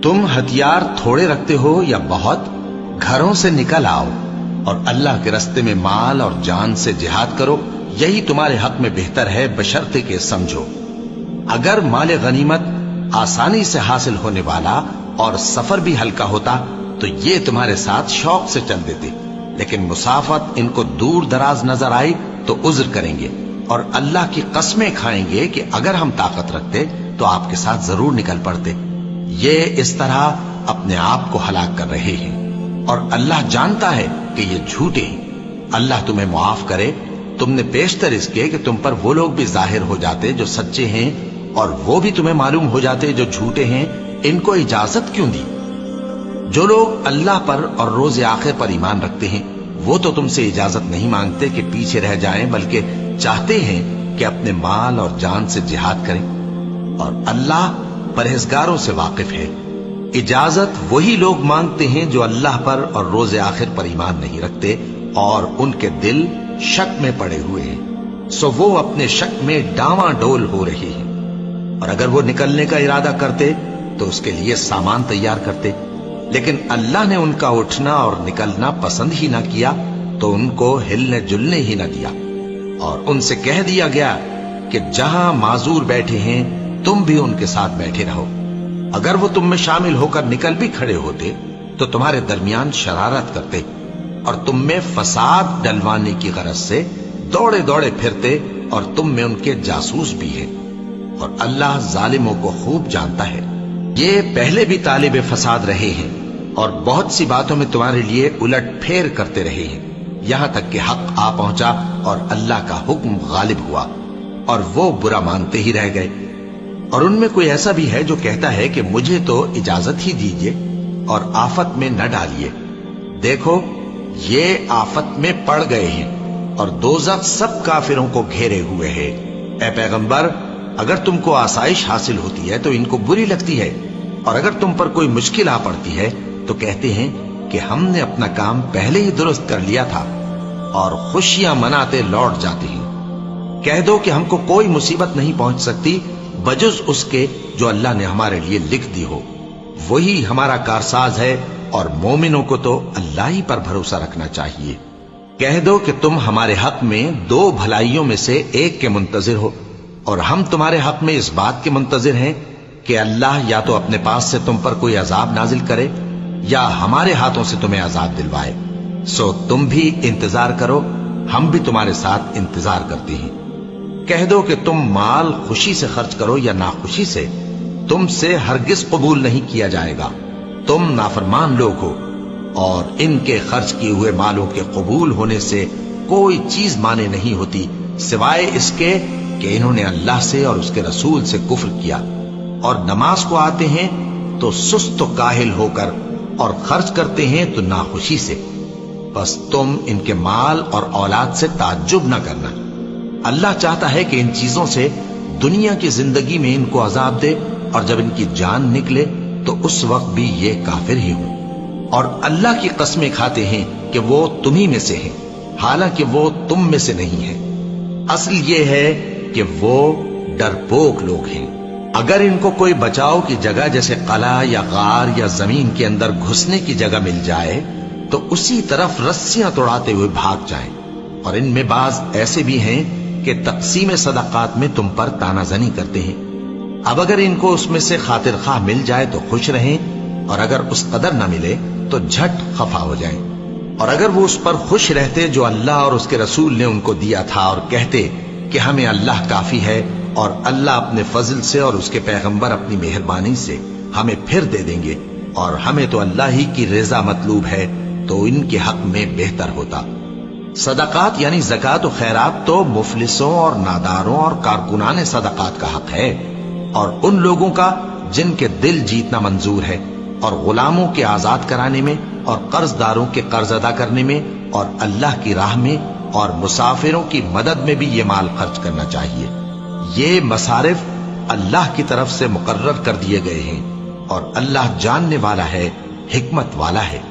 तुम हथियार थोड़े रखते हो या बहुत, घरों से निकल आओ और अल्लाह के रास्ते में माल और जान से जिहाद करो, यही तुम्हारे हक में बेहतर है, बशर्ते के समझो। अगर माल गनीमत आसानी से हासिल होने वाला और सफर भी हल्का होता तो ये तुम्हारे साथ शौक से चल देते, लेकिन मुसाफत इनको दूर दराज नजर आई तो उज्र करेंगे और अल्लाह की कस्में खाएंगे कि अगर हम ताकत रखते तो आपके साथ जरूर निकल पड़ते। ये इस तरह अपने आप को हलाक कर रहे हैं और अल्लाह जानता है कि ये झूठे हैं। अल्लाह तुम्हें मुआफ करे। तुमने पेशतर इसके कि तुम पर वो लोग भी जाहिर हो जाते जो सच्चे हैं और वो भी तुम्हें मालूम हो जाते जो झूठे हैं। इनको इजाजत क्यों दी? जो लोग अल्लाह पर और रोज आखिर पर ईमान रखते हैं वो तो तुमसे इजाजत नहीं मांगते कि पीछे रह जाएं, बल्कि चाहते हैं कि अपने माल और जान से जिहाद करें और अल्लाह परहेजगारों से वाकिफ है। इजाजत वही लोग मांगते हैं जो अल्लाह पर और रोज आखिर पर ईमान नहीं रखते और उनके दिल शक में पड़े हुए हैं, सो वो अपने शक में डावाडोल हो रहे हैं। और अगर वो निकलने का इरादा करते तो उसके लिए सामान तैयार करते, लेकिन अल्लाह ने उनका उठना और निकलना पसंद ही ना किया तो उनको हिलने जुलने ही ना दिया और उनसे कह दिया गया कि जहां माजूर बैठे हैं तुम भी उनके साथ बैठे रहो। अगर वो तुम में शामिल होकर निकल भी खड़े होते तो तुम्हारे दरमियान शरारत करते और तुम में फसाद डलवाने की गरज से दौड़े दौड़े फिरते और तुम में उनके जासूस भी हैं और अल्लाह जालिमों को खूब जानता है। ये पहले भी तालिब फसाद रहे हैं और बहुत सी बातों में तुम्हारे लिए उलट फेर करते रहे हैं, यहां तक कि हक आ पहुंचा और अल्लाह का हुक्म गालिब हुआ और वो बुरा मानते ही रह गए। और उनमें कोई ऐसा भी है जो कहता है कि मुझे तो इजाजत ही दीजिए और आफत में न डालिए। देखो ये आफत में पड़ गए हैं और दोज़ख सब काफिरों को घेरे हुए है। ए पैगंबर, अगर तुमको आसाइश हासिल होती है तो इनको बुरी लगती है और अगर तुम पर कोई मुश्किल आ पड़ती है तो कहते हैं कि हमने अपना काम पहले ही दुरुस्त कर लिया था और खुशियां मनाते लौट जाते हैं। कह दो कि हमको कोई मुसीबत नहीं पहुंच सकती बजुज उसके जो अल्लाह ने हमारे लिए लिख दी हो, वही हमारा कारसाज है और मोमिनों को तो अल्लाह ही पर भरोसा रखना चाहिए। कह दो कि तुम हमारे हक में दो भलाइयों में से एक के मुंतजिर हो और हम तुम्हारे हक में इस बात के मुंतजिर हैं कि अल्लाह या तो अपने पास से तुम पर कोई अजाब नाजिल करे या हमारे हाथों से तुम्हें अजाब दिलवाए। सो तुम भी इंतजार करो, हम भी तुम्हारे साथ इंतजार करते हैं। कह दो कि तुम माल खुशी से खर्च करो या नाखुशी से, तुमसे हरगिज कबूल नहीं किया जाएगा। तुम नाफरमान लोग हो और इनके खर्च किए हुए मालों के कबूल होने से कोई चीज माने नहीं होती सिवाय इसके कि इन्होंने अल्लाह से और उसके रसूल से कुफ्र किया और नमाज को आते हैं तो सुस्त काहिल होकर और खर्च करते हैं तो नाखुशी से। बस तुम इनके माल और औलाद से ताज्जुब न करना। अल्लाह चाहता है कि इन चीजों से दुनिया की जिंदगी में इनको अजाब दे और जब इनकी जान निकले तो उस वक्त भी ये काफिर ही हो और अल्लाह की कस्में खाते हैं कि वो तुम्ही में से हैं, हालांकि वो तुम में से नहीं है। असल ये है कि वो डरपोक लोग हैं। अगर इनको कोई बचाव की जगह जैसे कला या गार या जमीन के अंदर घुसने की जगह मिल जाए तो उसी तरफ रस्सियां तोड़ाते हुए भाग जाएं। और इनमें बाज ऐसे भी हैं कि तकसीम सदकात में तुम पर तानाजनी करते हैं। अब अगर इनको उसमें से खातिर खा मिल जाए तो खुश रहें और अगर उस कदर न मिले तो झट खफा हो जाएं। और अगर वो उस पर खुश रहते जो अल्लाह और उसके रसूल ने उनको दिया था और कहते कि हमें अल्लाह काफी है और अल्लाह अपने फजल से और उसके पैगंबर अपनी मेहरबानी से हमें फिर दे देंगे और हमें तो अल्लाह ही की रजा मतलूब है, तो इनके हक में बेहतर होता। सदकात यानी ज़कात और खैरात तो मुफलिसों और नादारों और कारकुनाने सदकात का हक है और उन लोगों का जिनके दिल जीतना मंजूर है और गुलामों के आजाद कराने में और कर्जदारों के कर्ज अदा करने में और अल्लाह की राह में और मुसाफिरों की मदद में भी ये माल खर्च करना चाहिए। ये मसारिफ अल्लाह की तरफ से मुकर्रर कर दिए गए हैं और अल्लाह जानने वाला है, हिकमत वाला है।